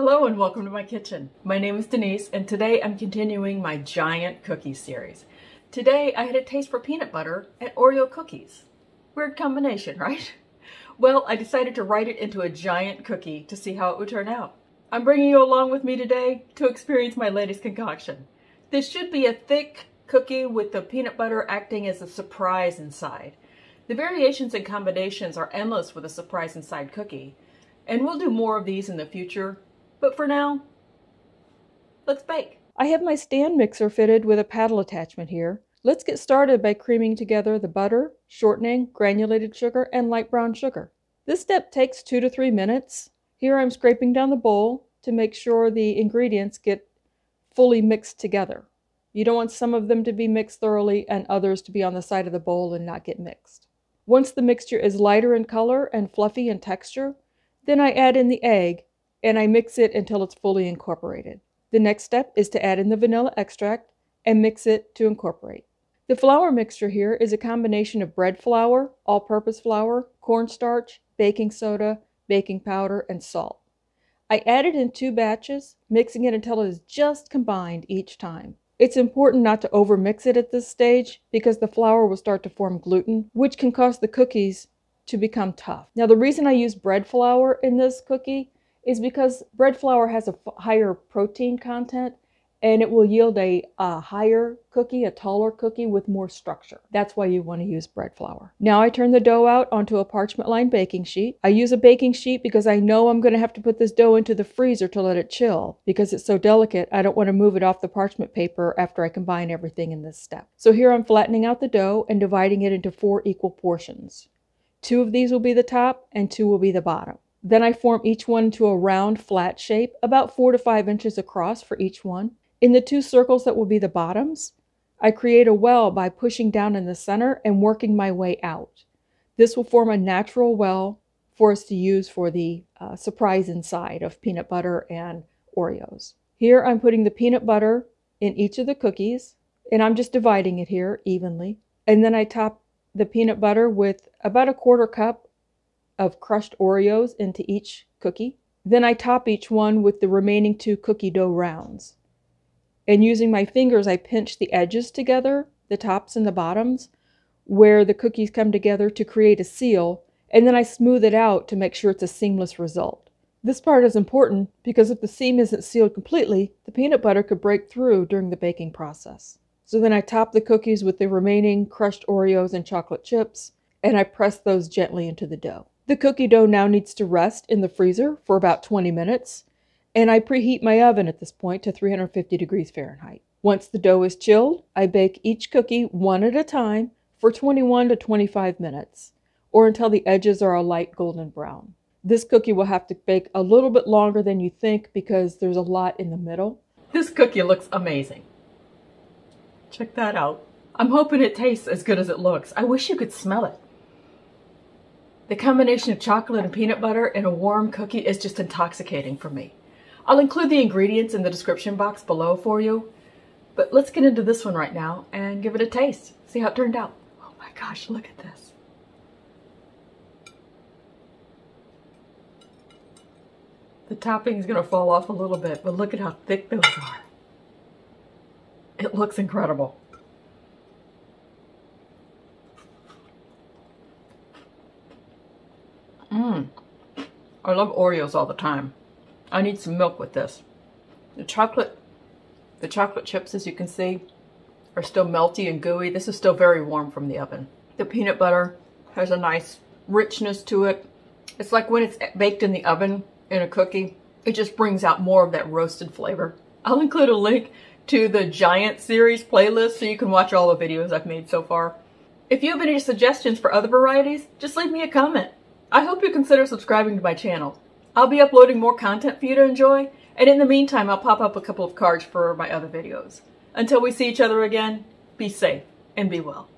Hello and welcome to my kitchen. My name is Denise and today I'm continuing my giant cookie series. Today I had a taste for peanut butter and Oreo cookies. Weird combination, right? Well, I decided to write it into a giant cookie to see how it would turn out. I'm bringing you along with me today to experience my latest concoction. This should be a thick cookie with the peanut butter acting as a surprise inside. The variations and combinations are endless with a surprise inside cookie, and we'll do more of these in the future. But for now, let's bake. I have my stand mixer fitted with a paddle attachment here. Let's get started by creaming together the butter, shortening, granulated sugar, and light brown sugar. This step takes 2 to 3 minutes. Here I'm scraping down the bowl to make sure the ingredients get fully mixed together. You don't want some of them to be mixed thoroughly and others to be on the side of the bowl and not get mixed. Once the mixture is lighter in color and fluffy in texture, then I add in the egg and I mix it until it's fully incorporated. The next step is to add in the vanilla extract and mix it to incorporate. The flour mixture here is a combination of bread flour, all-purpose flour, cornstarch, baking soda, baking powder, and salt. I add it in 2 batches, mixing it until it is just combined each time. It's important not to overmix it at this stage because the flour will start to form gluten, which can cause the cookies to become tough. Now, the reason I use bread flour in this cookie is because bread flour has a higher protein content and it will yield a higher cookie, a taller cookie with more structure. That's why you want to use bread flour. Now I turn the dough out onto a parchment-lined baking sheet. I use a baking sheet because I know I'm going to have to put this dough into the freezer to let it chill. Because it's so delicate, I don't want to move it off the parchment paper after I combine everything in this step. So here I'm flattening out the dough and dividing it into 4 equal portions. 2 of these will be the top and 2 will be the bottom. Then I form each one into a round, flat shape, about 4 to 5 inches across for each one. In the 2 circles that will be the bottoms, I create a well by pushing down in the center and working my way out. This will form a natural well for us to use for the surprise inside of peanut butter and Oreos. Here I'm putting the peanut butter in each of the cookies, and I'm just dividing it here evenly. And then I top the peanut butter with about a 1/4 cup of crushed Oreos into each cookie. Then I top each one with the remaining 2 cookie dough rounds. And using my fingers, I pinch the edges together, the tops and the bottoms, where the cookies come together to create a seal, and then I smooth it out to make sure it's a seamless result. This part is important because if the seam isn't sealed completely, the peanut butter could break through during the baking process. So then I top the cookies with the remaining crushed Oreos and chocolate chips, and I press those gently into the dough. The cookie dough now needs to rest in the freezer for about 20 minutes, and I preheat my oven at this point to 350 degrees Fahrenheit. Once the dough is chilled, I bake each cookie one at a time for 21 to 25 minutes, or until the edges are a light golden brown. This cookie will have to bake a little bit longer than you think because there's a lot in the middle. This cookie looks amazing. Check that out. I'm hoping it tastes as good as it looks. I wish you could smell it. The combination of chocolate and peanut butter in a warm cookie is just intoxicating for me. I'll include the ingredients in the description box below for you, but let's get into this one right now and give it a taste. See how it turned out. Oh my gosh, look at this. The topping is going to fall off a little bit, but look at how thick those are. It looks incredible. I love Oreos all the time. I need some milk with this. The chocolate chips, as you can see, are still melty and gooey. This is still very warm from the oven. The peanut butter has a nice richness to it. It's like when it's baked in the oven in a cookie, it just brings out more of that roasted flavor. I'll include a link to the Giant Series playlist so you can watch all the videos I've made so far. If you have any suggestions for other varieties, just leave me a comment. I hope you consider subscribing to my channel. I'll be uploading more content for you to enjoy, and in the meantime, I'll pop up a couple of cards for my other videos. Until we see each other again, be safe and be well.